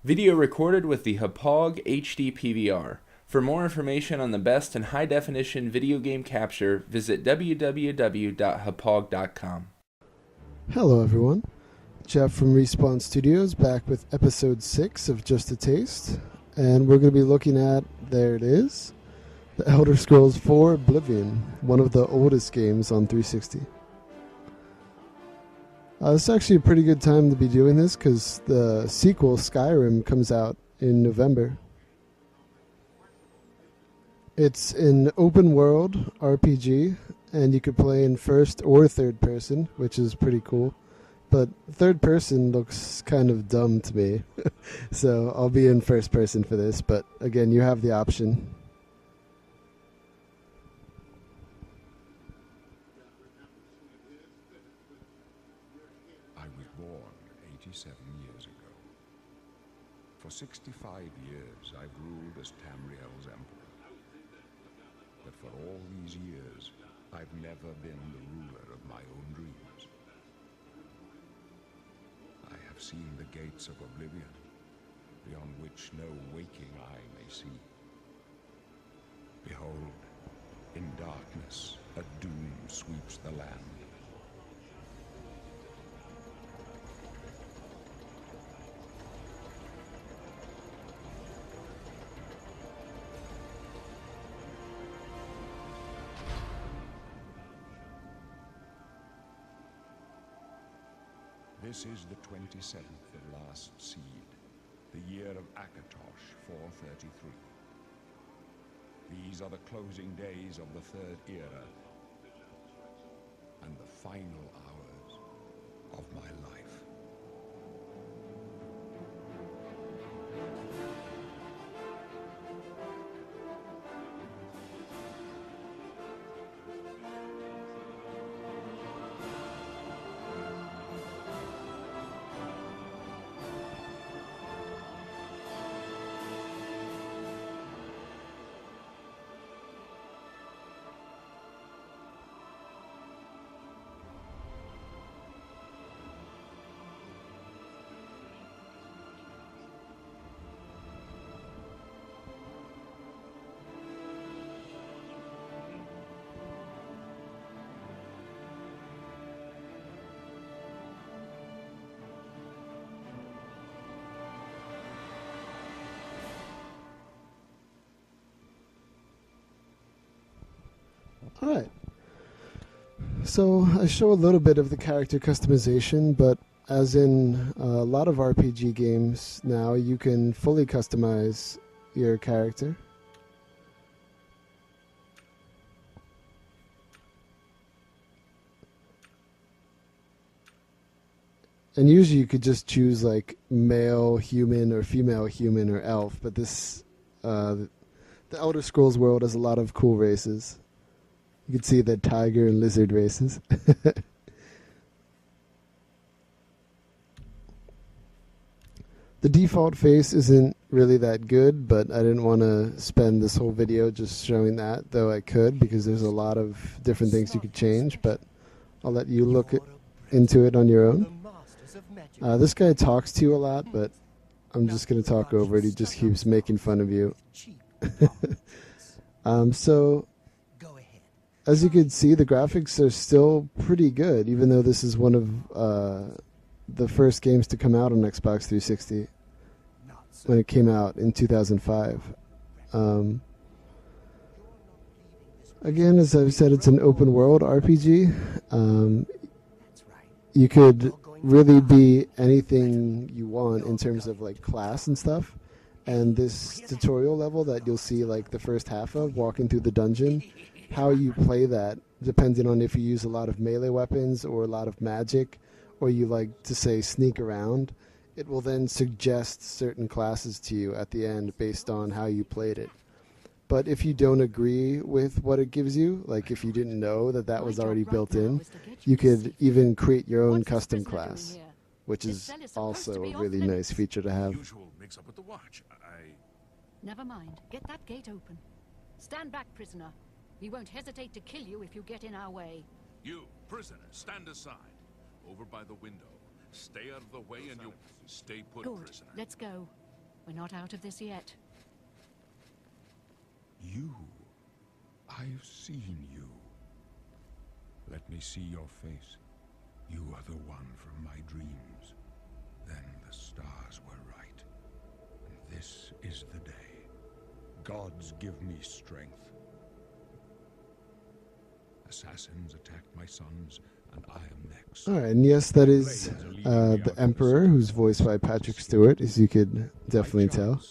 Video recorded with the Hauppauge HD PVR. For more information on the best and high-definition video game capture, visit www.hauppauge.com. Hello everyone, Jeff from Respawn Studios back with episode 6 of Just a Taste, and we're going to be looking at, there it is, The Elder Scrolls IV Oblivion, one of the oldest games on 360. It's actually a pretty good time to be doing this because the sequel, Skyrim, comes out in November. It's an open world RPG, and you could play in first or third person, which is pretty cool. But third person looks kind of dumb to me, so I'll be in first person for this, but again, you have the option. I was born 87 years ago. For 65 years, I've ruled as Tamriel's emperor. But for all these years, I've never been the ruler of my own dreams. I have seen the gates of Oblivion, beyond which no waking eye may see. Behold, in darkness, a doom sweeps the land. This is the 27th and last seed, the year of Akatosh 433. These are the closing days of the Third Era and the final hours of my life. Alright, so I show a little bit of the character customization, but as in a lot of RPG games now, you can fully customize your character. And usually you could just choose like male human or female human or elf, but this, the Elder Scrolls world has a lot of cool races. You can see the tiger and lizard races. The default face isn't really that good, but I didn't want to spend this whole video just showing that, though I could, because there's a lot of different things you could change, but I'll let you look into it on your own. This guy talks to you a lot, but I'm just going to talk over it. He just keeps making fun of you. So as you can see, the graphics are still pretty good, even though this is one of the first games to come out on Xbox 360 when it came out in 2005. Again, as I've said, it's an open world RPG. You could really be anything you want in terms of like class and stuff. And this tutorial level that you'll see like the first half of, walking through the dungeon, how you play that, depending on if you use a lot of melee weapons or a lot of magic, or you like to say sneak around, it will then suggest certain classes to you at the end based on how you played it. But if you don't agree with what it gives you, like if you didn't know that that was already built in, you could even create your own custom class, which is also a really nice feature to have. Usual mix up with the watch. Never mind. Get that gate open. Stand back, prisoner. We won't hesitate to kill you if you get in our way. You, prisoner, stand aside. Over by the window. Stay out of the way and you'll stay put, Good. prisoner. Let's go. We're not out of this yet. You. I've seen you. Let me see your face. You are the one from my dreams. Then the stars were right. And this is the day. Gods give me strength. Assassins attacked my sons, and I am next. All right, and yes, that is the Emperor, who's voiced by Patrick Stewart, as you could definitely tell.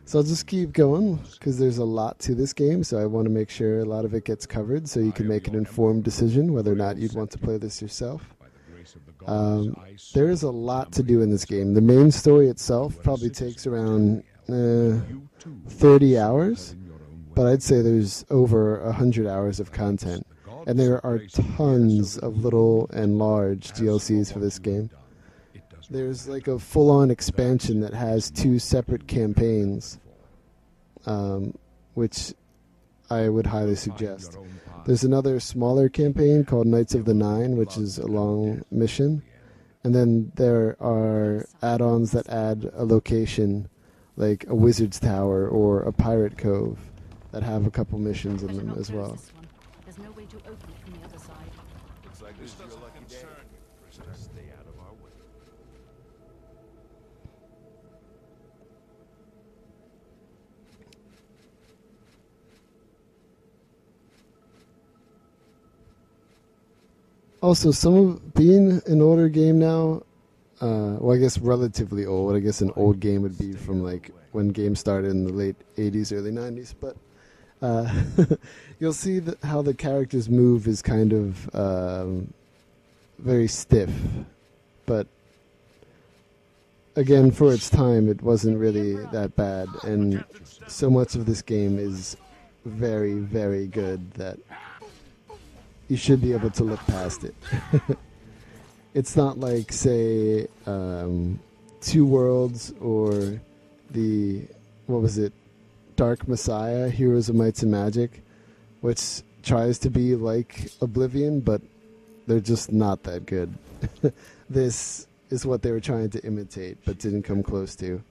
So I'll just keep going, because there's a lot to this game, so I want to make sure a lot of it gets covered, so you can make an informed decision whether or not you'd want to play this yourself. There is a lot to do in this game. The main story itself probably takes around 30 hours, but I'd say there's over 100 hours of content. And there are tons of little and large DLCs for this game. There's like a full-on expansion that has 2 separate campaigns, which I would highly suggest. There's another smaller campaign called Knights of the Nine, which is a long mission. And then there are add-ons that add a location, like a wizard's tower or a pirate cove, that have a couple missions in them as well. There's no way to open it from the other side. Looks like this is your lucky day. Prisoner, stay out of our way. Also, some of being an older game now, well, I guess relatively old. I guess an old game would be from like when games started in the late 80s, early 90s. But you'll see that how the characters move is kind of very stiff. But again, for its time, it wasn't really that bad. And so much of this game is very, very good that you should be able to look past it. It's not like, say, Two Worlds or what was it, Dark Messiah, Heroes of Might and Magic, which tries to be like Oblivion, but they're just not that good. This is what they were trying to imitate, but didn't come close to.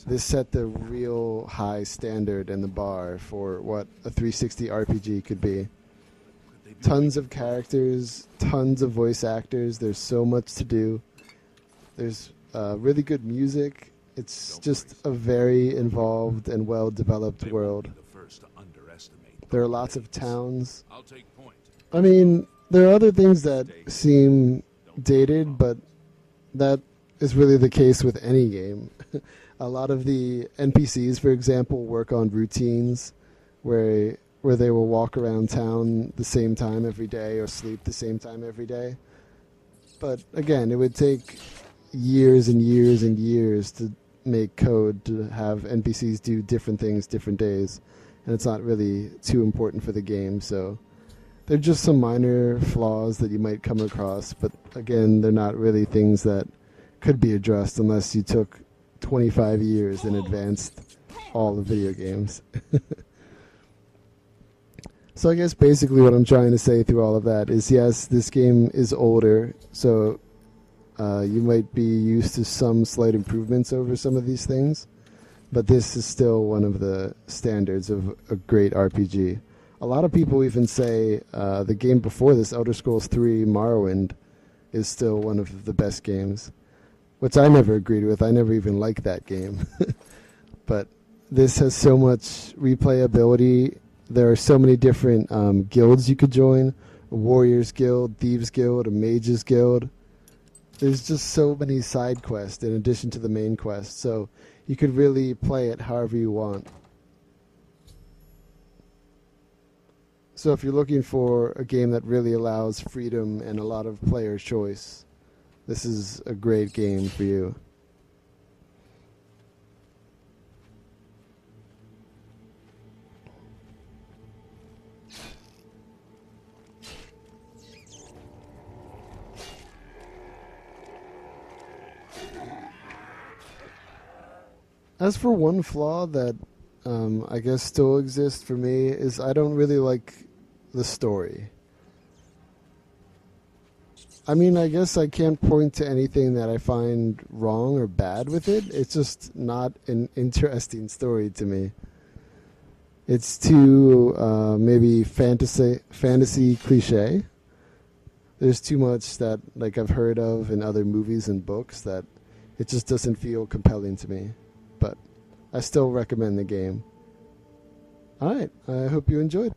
This set the real high standard and the bar for what a 360 RPG could be. Tons of characters, tons of voice actors. There's so much to do. There's really good music. It's just a very involved and well-developed world. There are lots of towns. I mean, there are other things that seem dated, but that is really the case with any game. A lot of the NPCs, for example, work on routines where they will walk around town the same time every day or sleep the same time every day. But again, it would take years and years and years to make code to have NPCs do different things different days, and it's not really too important for the game. So they're just some minor flaws that you might come across, but again, they're not really things that could be addressed unless you took 25 years and advanced all the video games. So I guess basically what I'm trying to say through all of that is, yes, this game is older, so you might be used to some slight improvements over some of these things, but this is still one of the standards of a great RPG. A lot of people even say the game before this, Elder Scrolls 3 Morrowind, is still one of the best games, which I never agreed with. I never even liked that game. But this has so much replayability. There are so many different guilds you could join. A Warriors Guild, Thieves Guild, a Mages Guild. There's just so many side quests in addition to the main quest. So you could really play it however you want. So if you're looking for a game that really allows freedom and a lot of player choice, this is a great game for you. As for one flaw that I guess still exists for me is I don't really like the story. I mean, I guess I can't point to anything that I find wrong or bad with it. It's just not an interesting story to me. It's too maybe fantasy cliche. There's too much that like I've heard of in other movies and books that it just doesn't feel compelling to me. But I still recommend the game. All right, I hope you enjoyed.